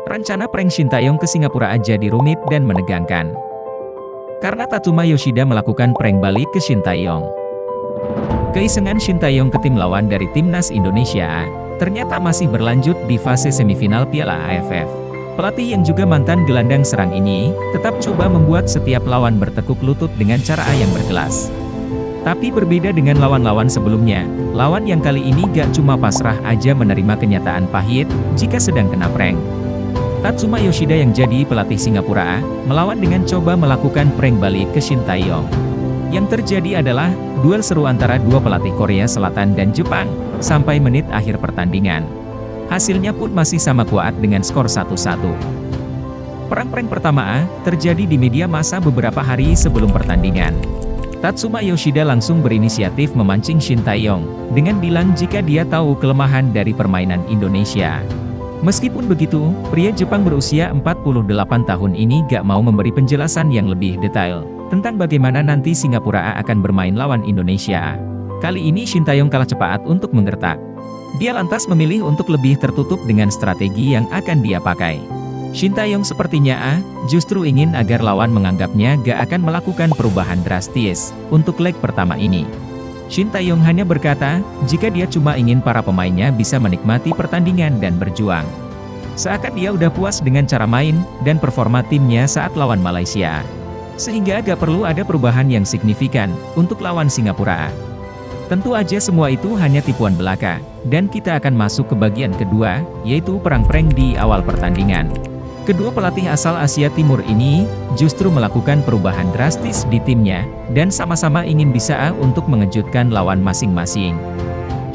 Rencana prank Shin Taeyong ke Singapura jadi rumit dan menegangkan. Karena Tatsuma Yoshida melakukan prank balik ke Shin Taeyong. Keisengan Shin Taeyong ke tim lawan dari Timnas Indonesia ternyata masih berlanjut di fase semifinal Piala AFF. Pelatih yang juga mantan gelandang serang ini tetap coba membuat setiap lawan bertekuk lutut dengan cara yang berkelas. Tapi berbeda dengan lawan-lawan sebelumnya, lawan yang kali ini gak cuma pasrah aja menerima kenyataan pahit jika sedang kena prank. Tatsuma Yoshida yang jadi pelatih Singapura, melawan dengan coba melakukan prank balik ke Shin Taeyong. Yang terjadi adalah, duel seru antara dua pelatih Korea Selatan dan Jepang, sampai menit akhir pertandingan. Hasilnya pun masih sama kuat dengan skor 1-1. Perang prank pertama terjadi di media massa beberapa hari sebelum pertandingan. Tatsuma Yoshida langsung berinisiatif memancing Shin Taeyong, dengan bilang jika dia tahu kelemahan dari permainan Indonesia. Meskipun begitu, pria Jepang berusia 48 tahun ini gak mau memberi penjelasan yang lebih detail tentang bagaimana nanti Singapura akan bermain lawan Indonesia. Kali ini Shin Taeyong kalah cepat untuk menggertak. Dia lantas memilih untuk lebih tertutup dengan strategi yang akan dia pakai. Shin Taeyong sepertinya justru ingin agar lawan menganggapnya gak akan melakukan perubahan drastis untuk leg pertama ini. Shin Taeyong hanya berkata, jika dia cuma ingin para pemainnya bisa menikmati pertandingan dan berjuang. Seakan dia udah puas dengan cara main dan performa timnya saat lawan Malaysia. Sehingga agak perlu ada perubahan yang signifikan untuk lawan Singapura. Tentu aja semua itu hanya tipuan belaka, dan kita akan masuk ke bagian kedua, yaitu perang prank di awal pertandingan. Kedua pelatih asal Asia Timur ini justru melakukan perubahan drastis di timnya, dan sama-sama ingin bisa untuk mengejutkan lawan masing-masing.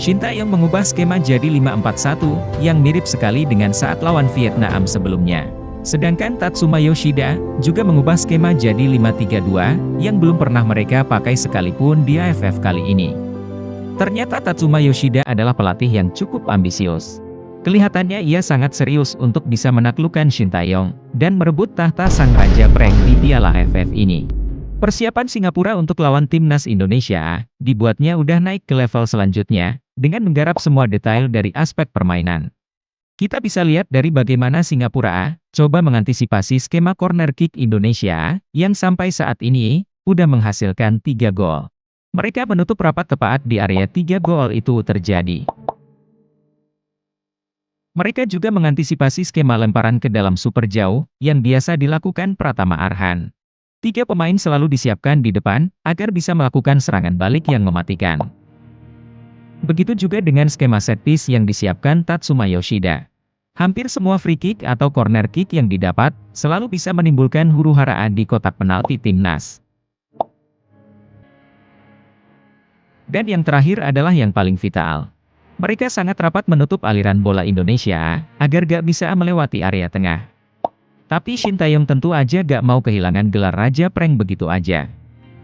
Shin Taeyong mengubah skema jadi 5-4-1, yang mirip sekali dengan saat lawan Vietnam sebelumnya. Sedangkan Tatsuma Yoshida juga mengubah skema jadi 5-3-2, yang belum pernah mereka pakai sekalipun di AFF kali ini. Ternyata Tatsuma Yoshida adalah pelatih yang cukup ambisius. Kelihatannya ia sangat serius untuk bisa menaklukkan Shin Taeyong, dan merebut tahta sang raja prank di Piala AFF ini. Persiapan Singapura untuk lawan Timnas Indonesia, dibuatnya udah naik ke level selanjutnya, dengan menggarap semua detail dari aspek permainan. Kita bisa lihat dari bagaimana Singapura coba mengantisipasi skema corner kick Indonesia, yang sampai saat ini udah menghasilkan 3 gol. Mereka menutup rapat tepat di area 3 gol itu terjadi. Mereka juga mengantisipasi skema lemparan ke dalam super jauh, yang biasa dilakukan Pratama Arhan. 3 pemain selalu disiapkan di depan, agar bisa melakukan serangan balik yang mematikan. Begitu juga dengan skema set piece yang disiapkan Tatsuma Yoshida. Hampir semua free kick atau corner kick yang didapat, selalu bisa menimbulkan huru-hara di kotak penalti timnas. Dan yang terakhir adalah yang paling vital. Mereka sangat rapat menutup aliran bola Indonesia, agar gak bisa melewati area tengah. Tapi Shin Taeyong tentu aja gak mau kehilangan gelar raja prank begitu aja.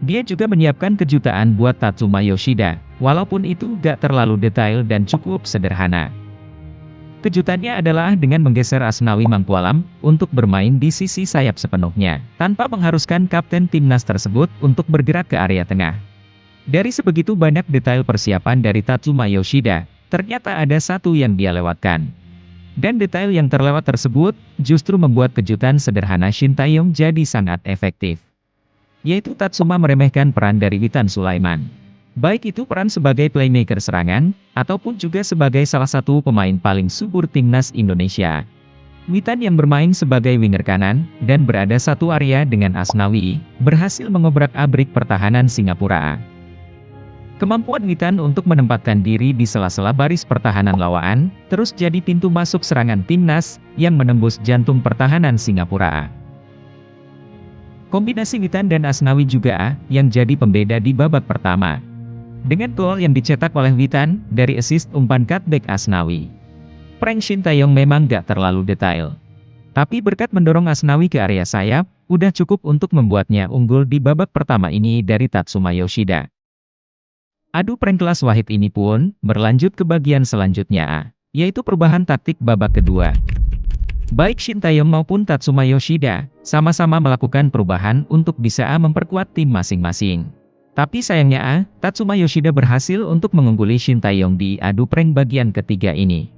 Dia juga menyiapkan kejutan buat Tatsuma Yoshida, walaupun itu gak terlalu detail dan cukup sederhana. Kejutannya adalah dengan menggeser Asnawi Mangkualam untuk bermain di sisi sayap sepenuhnya, tanpa mengharuskan kapten timnas tersebut untuk bergerak ke area tengah. Dari sebegitu banyak detail persiapan dari Tatsuma Yoshida, ternyata ada satu yang dia lewatkan. Dan detail yang terlewat tersebut, justru membuat kejutan sederhana Shin Taeyong jadi sangat efektif. Yaitu Tatsuma meremehkan peran dari Witan Sulaiman. Baik itu peran sebagai playmaker serangan, ataupun juga sebagai salah satu pemain paling subur timnas Indonesia. Witan yang bermain sebagai winger kanan, dan berada satu area dengan Asnawi, berhasil mengobrak-abrik pertahanan Singapura. Kemampuan Witan untuk menempatkan diri di sela-sela baris pertahanan lawan, terus jadi pintu masuk serangan timnas, yang menembus jantung pertahanan Singapura. Kombinasi Witan dan Asnawi juga, yang jadi pembeda di babak pertama. Dengan gol yang dicetak oleh Witan, dari assist umpan cutback Asnawi. Prank Shin Taeyong memang gak terlalu detail. Tapi berkat mendorong Asnawi ke area sayap, udah cukup untuk membuatnya unggul di babak pertama ini dari Tatsuma Yoshida. Adu prank kelas Wahid ini pun berlanjut ke bagian selanjutnya, yaitu perubahan taktik babak kedua. Baik Shin Taeyong maupun Tatsuma Yoshida sama-sama melakukan perubahan untuk bisa memperkuat tim masing-masing. Tapi sayangnya, Tatsuma Yoshida berhasil untuk mengungguli Shin Taeyong di adu prank bagian ketiga ini.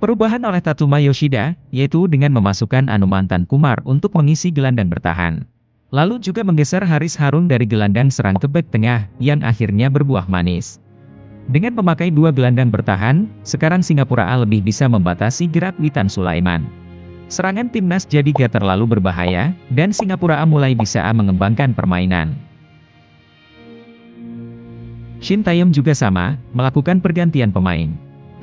Perubahan oleh Tatsuma Yoshida, yaitu dengan memasukkan Anumantan Kumar untuk mengisi gelandang bertahan. Lalu juga menggeser Haris Harun dari gelandang serang ke bek tengah, yang akhirnya berbuah manis. Dengan memakai dua gelandang bertahan, sekarang Singapura A lebih bisa membatasi gerak Witan Sulaiman. Serangan timnas jadi gak terlalu berbahaya, dan Singapura A mulai bisa mengembangkan permainan. Shin Taeyong juga sama, melakukan pergantian pemain.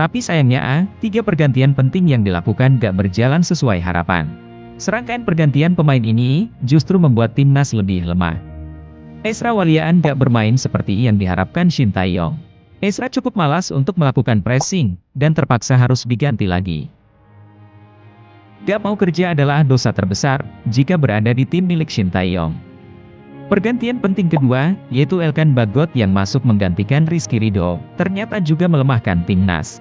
Tapi sayangnya tiga pergantian penting yang dilakukan gak berjalan sesuai harapan. Serangkaian pergantian pemain ini, justru membuat timnas lebih lemah. Ezra Walian gak bermain seperti yang diharapkan Shin Taeyong. Ezra cukup malas untuk melakukan pressing, dan terpaksa harus diganti lagi. Gak mau kerja adalah dosa terbesar, jika berada di tim milik Shin Taeyong. Pergantian penting kedua, yaitu Elkan Bagot yang masuk menggantikan Rizky Ridho, ternyata juga melemahkan timnas.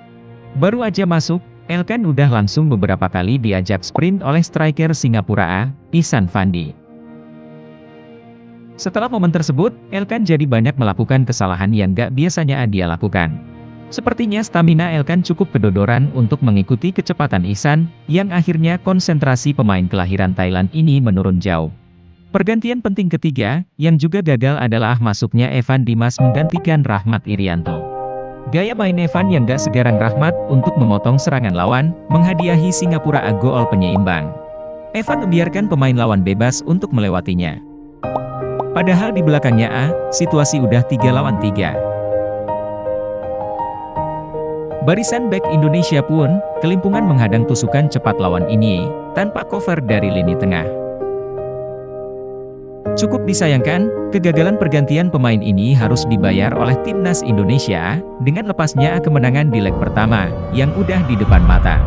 Baru aja masuk, Elkan udah langsung beberapa kali diajak sprint oleh striker Singapura A, Ihsan Fandi. Setelah momen tersebut, Elkan jadi banyak melakukan kesalahan yang gak biasanya dia lakukan. Sepertinya stamina Elkan cukup kedodoran untuk mengikuti kecepatan Ihsan, yang akhirnya konsentrasi pemain kelahiran Thailand ini menurun jauh. Pergantian penting ketiga, yang juga gagal adalah masuknya Evan Dimas menggantikan Rahmat Irianto. Gaya main Evan yang gak segarang Rahmat untuk memotong serangan lawan, menghadiahi Singapura A gol penyeimbang. Evan membiarkan pemain lawan bebas untuk melewatinya. Padahal di belakangnya situasi udah 3 lawan 3. Barisan bek Indonesia pun, kelimpungan menghadang tusukan cepat lawan ini, tanpa cover dari lini tengah. Cukup disayangkan, kegagalan pergantian pemain ini harus dibayar oleh timnas Indonesia, dengan lepasnya kemenangan di leg pertama, yang udah di depan mata.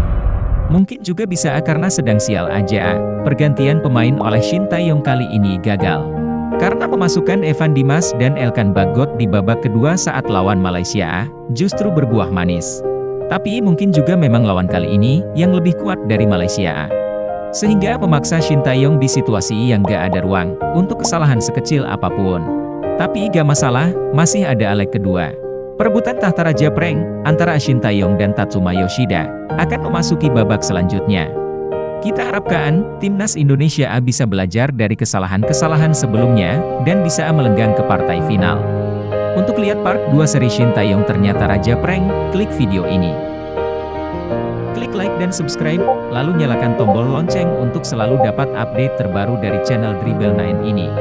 Mungkin juga bisa karena sedang sial aja, pergantian pemain oleh Shin Taeyong kali ini gagal. Karena pemasukan Evan Dimas dan Elkan Bagot di babak kedua saat lawan Malaysia, justru berbuah manis. Tapi mungkin juga memang lawan kali ini, yang lebih kuat dari Malaysia. Sehingga memaksa Shin Taeyong di situasi yang gak ada ruang, untuk kesalahan sekecil apapun. Tapi gak masalah, masih ada leg kedua. Perebutan tahta Raja Prank, antara Shin Taeyong dan Tatsuma Yoshida, akan memasuki babak selanjutnya. Kita harapkan, timnas Indonesia A bisa belajar dari kesalahan-kesalahan sebelumnya, dan bisa melenggang ke partai final. Untuk lihat part 2 seri Shin Taeyong ternyata Raja Prank, klik video ini. Klik like dan subscribe, lalu nyalakan tombol lonceng untuk selalu dapat update terbaru dari channel Dribble9 ini.